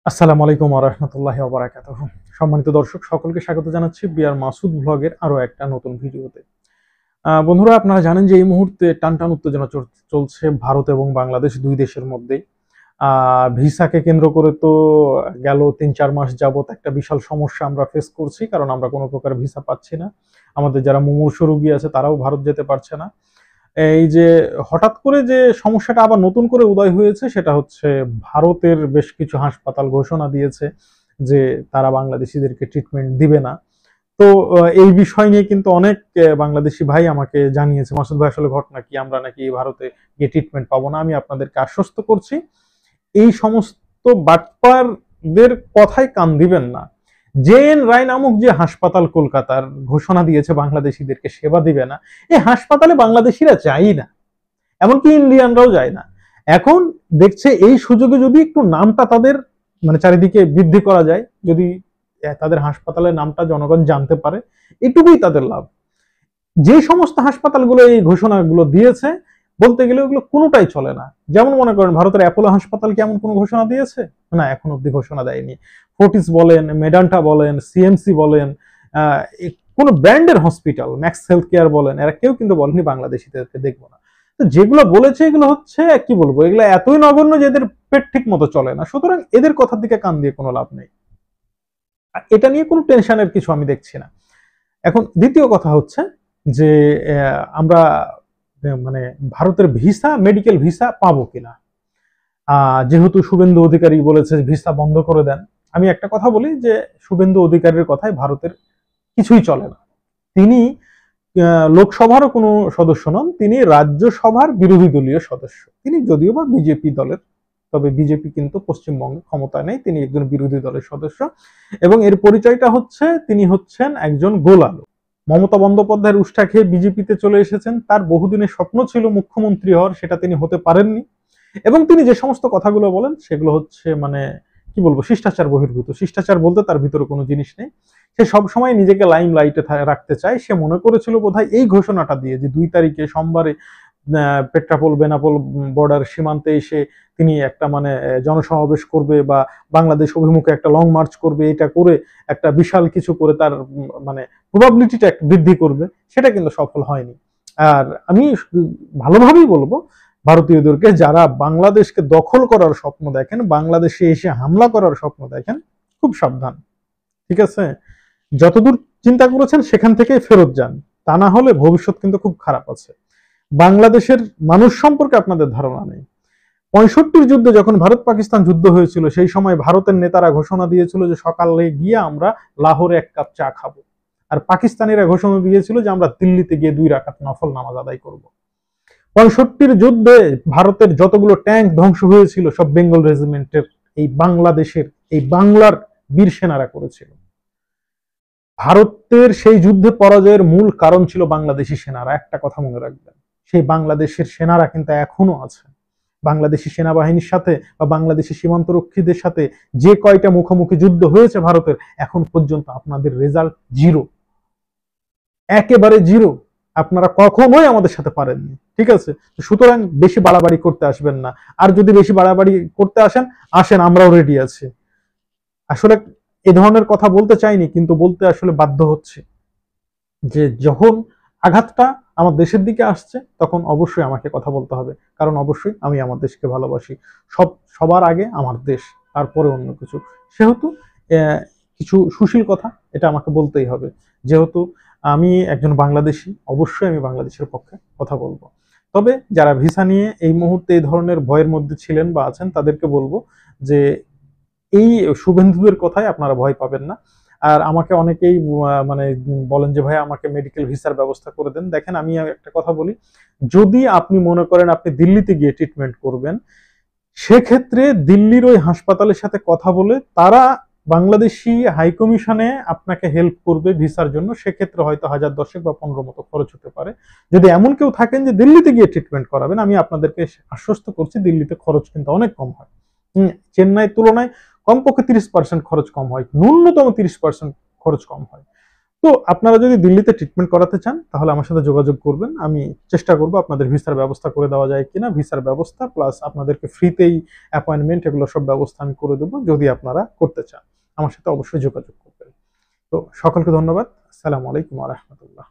আসসালামু আলাইকুম ওয়া রাহমাতুল্লাহি ওয়া বারাকাতুহু। সম্মানিত দর্শক সকলকে স্বাগত জানাচ্ছি বিআর মাসুদ ভ্লগের আরো একটা নতুন ভিডিওতে। বন্ধুরা, আপনারা জানেন যে এই মুহূর্তে টানটান উত্তেজনা চলছে ভারত এবং বাংলাদেশ দুই দেশের মধ্যেই। ভিসাকে কেন্দ্র করে তো গেল ৩-৪ মাস যাবত একটা বিশাল সমস্যা আমরা ফেস করছি, কারণ আমরা কোনো প্রকার ভিসা পাচ্ছি না। আমাদের যারা মুমূর্ষু রোগী আছে তারাও ভারত যেতে পারছে না। এই যে হঠাৎ করে যে সমস্যাটা আবার নতুন করে উদয় হয়েছে, সেটা হচ্ছে ভারতের বেশ কিছু হাসপাতাল ঘোষণা দিয়েছে যে তারা বাংলাদেশিদেরকে ট্রিটমেন্ট দিবে না। তো এই বিষয় নিয়ে কিন্তু অনেক বাংলাদেশি ভাই আমাকে জানিয়েছে, মাসুদ ভাই আসলে ঘটনা কি, আমরা নাকি ভারতে গিয়ে ট্রিটমেন্ট পাবো না। আমি আপনাদেরকে আশ্বস্ত করছি, এই সমস্ত বাটপারদের কথায় কান দিবেন না। জে.এন. রায় নামক যে হাসপাতাল কলকাতার ঘোষণা দিয়েছে বাংলাদেশিদেরকে সেবা দিবে না, এই হাসপাতালে বাংলাদেশিরা যায় না, এমনকি ইন্ডিয়ানরাও যায় না। এখন দেখছে এই সুযোগে যদি একটু নামটা তাদের চারিদিকে বৃদ্ধি করা যায়, যদি তাদের হাসপাতালের নামটা জনগণ জানতে পারে, এটুকুই তাদের লাভ। যে সমস্ত হাসপাতালগুলো এই ঘোষণাগুলো দিয়েছে, বলতে গেলে ওগুলো কোনোটাই চলে না। যেমন মনে করেন ভারতের অ্যাপোলো হাসপাতাল কি এমন কোনো ঘোষণা দিয়েছে? না, এখন অব্দি ঘোষণা দেয়নি। ফোর্টিস বলেন, মেডান্টা বলেন, সিএমসি বলেন, কোনো ব্র্যান্ডের হসপিটাল, ম্যাক্স হেলথ কেয়ার বলেন, এরা কেউ কিন্তু বলেনি বাংলাদেশিদেরকে দেখবো না। তো যেগুলো বলেছে এগুলো হচ্ছে কি বলবো, এগুলো এতই নগণ্য যে এদের পেট ঠিক মতো চলে না, সুতরাং এদের কথার দিকে কান দিয়ে কোনো লাভ নেই। এটা নিয়ে কোনো টেনশনের কিছু আমি দেখছি না। এখন দ্বিতীয় কথা হচ্ছে যে আমরা মানে ভারতের ভিসা, মেডিকেল ভিসা পাবো কিনা। যেহেতু শুভেন্দু অধিকারী বলেছে ভিসা বন্ধ করে দেন, আমি একটা কথা বলি যে শুভেন্দু অধিকারীর কথায় ভারতের কিছুই চলে না। তিনি লোকসভারও কোনো সদস্য নন, তিনি রাজ্যসভার বিরোধী দলীয় সদস্য। তিনি যদিও বা বিজেপি দলের, তবে বিজেপি কিন্তু পশ্চিমবঙ্গে ক্ষমতায় নেই, তিনি একজন বিরোধী দলের সদস্য। এবং এর পরিচয়টা হচ্ছে তিনি হচ্ছেন একজন গোলালো। মমতা বন্দ্যোপাধ্যায়ের উষ্ঠা খেয়ে বিজেপিতে চলে এসেছেন। তার বহুদিনের স্বপ্ন ছিল মুখ্যমন্ত্রী হওয়ার, সেটা তিনি হতে পারেননি। এবং তিনি যে সমস্ত কথাগুলো বলেন সেগুলো হচ্ছে কি বলবো, শিষ্টাচার বহির্ভূত। শিষ্টাচার বলতে তার ভিতরে কোনো জিনিস নেই। সে সবসময় নিজেকে লাইম লাইটে রাখতে চায়। সে মনে করেছিল বোধহয় এই ঘোষণাটা দিয়ে যে 2 তারিখে সোমবারে পেট্রাপোল বেনাপোল বর্ডার সীমান্তে এসে তিনি একটা জনসমাবেশ করবে বা বাংলাদেশ অভিমুখে একটা লং মার্চ করবে, এটা করে একটা বিশাল কিছু করে তার প্রবাবিলিটিটা একটু বৃদ্ধি করবে, সেটা কিন্তু সফল হয়নি। আর আমি ভালোভাবেই বলবো ভারতীয়দেরকে, যারা বাংলাদেশকে দখল করার স্বপ্ন দেখেন, বাংলাদেশে এসে হামলা করার স্বপ্ন দেখেন, খুব সাবধান। ঠিক আছে, যতদূর চিন্তা করেছেন সেখান থেকেই ফেরত যান, তা না হলে ভবিষ্যৎ কিন্তু খুব খারাপ আছে। বাংলাদেশের মানুষ সম্পর্কে আপনাদের ধারণা নেই। 65 যুদ্ধে যখন ভারত পাকিস্তান যুদ্ধ হয়েছিল, সেই সময় ভারতের নেতারা ঘোষণা দিয়েছিল যে সকালে গিয়ে আমরা লাহোরে 1 কাপ চা খাবো, আর পাকিস্তানিরা ঘোষণা দিয়েছিল যে আমরা দিল্লিতে গিয়ে 2 রাকাত নফল নামাজ আদায় করব। 65 যুদ্ধে ভারতের যতগুলো ট্যাঙ্ক ধ্বংস হয়েছিল সব বেঙ্গল রেজিমেন্টের, এই বাংলাদেশের, এই বাংলার বীর সেনারা করেছিল। ভারতের সেই যুদ্ধে পরাজয়ের মূল কারণ ছিল বাংলাদেশি সেনারা। একটা কথা মনে রাখবেন, সেই বাংলাদেশের সেনারা কিন্তু এখনো আছে। বাংলাদেশি সেনাবাহিনীর সাথে বা বাংলাদেশি সীমান্তরক্ষীদের সাথে যে কয়টা মুখোমুখি যুদ্ধ হয়েছে ভারতের, এখন পর্যন্ত আপনাদের রেজাল্ট জিরো, একেবারে জিরো। আপনারা কখনোই আমাদের সাথে পারেননি। ঠিক আছে, সুতরাং বেশি বাড়াবাড়ি করতে আসবেন না। আর যদি বেশি বাড়াবাড়ি করতে আসেন, আমরাও রেডি আছি। আসলে এ ধরনের কথা বলতে চাইনি, কিন্তু বলতে আসলে বাধ্য হচ্ছে যে যখন আঘাতটা আমার দেশের দিকে আসছে, তখন অবশ্যই আমাকে কথা বলতে হবে, কারণ অবশ্যই আমি আমার দেশকে ভালোবাসি। সবার আগে আমার দেশ, তারপরে অন্য কিছু। সেহেতু কিছু সুশীল কথা এটা আমাকে বলতেই হবে। যেহেতু আমি একজন বাংলাদেশি, অবশ্যই আমি বাংলাদেশের পক্ষে কথা বলবো। তবে যারা ভিসা নিয়ে এই মুহূর্তে এই ধরনের ভয়ের মধ্যে ছিলেন বা আছেন, তাদেরকে বলবো যে এই শুভেন্দুদের কথায় আপনারা ভয় পাবেন না। আর আমাকে অনেকেই বলেন যে ভাই আমাকে মেডিকেল ভিসার ব্যবস্থা করে দেন। দেখেন, আমি একটা কথা বলি, যদি আপনি মনে করেন আপনি দিল্লিতে গিয়ে ট্রিটমেন্ট করবেন, সেক্ষেত্রে দিল্লির ওই হাসপাতালের সাথে কথা বলে তারা বাংলাদেশি হাইকমিশনে আপনাকে হেল্প করবে ভিসার জন্য। সেক্ষেত্রে হয়তো 1000 বা 15 মতো খরচ হতে পারে। যদি এমন কেউ থাকেন যে দিল্লিতে গিয়ে ট্রিটমেন্ট করাবেন, আমি আপনাদেরকে আশ্বস্ত করছি দিল্লিতে খরচ কিন্তু অনেক কম হয়। চেন্নাইয়ের তুলনায় কমপক্ষে 30% খরচ কম হয়, ন্যূনতম 30% খরচ কম হয়। তো আপনারা যদি দিল্লিতে ট্রিটমেন্ট করাতে চান তাহলে আমার সাথে যোগাযোগ করবেন। আমি চেষ্টা করব আপনাদের ভিসার ব্যবস্থা করে দেওয়া যায় কিনা। ভিসার ব্যবস্থা প্লাস আপনাদেরকে ফ্রিতেই অ্যাপয়েন্টমেন্ট এগুলো সব ব্যবস্থা আমি করে দেবো যদি আপনারা করতে চান। আমার সাথে অবশ্যই যোগাযোগ করবেন। তো সকলকে ধন্যবাদ। আসসালামু আলাইকুম ওয়া রাহমাতুল্লাহ।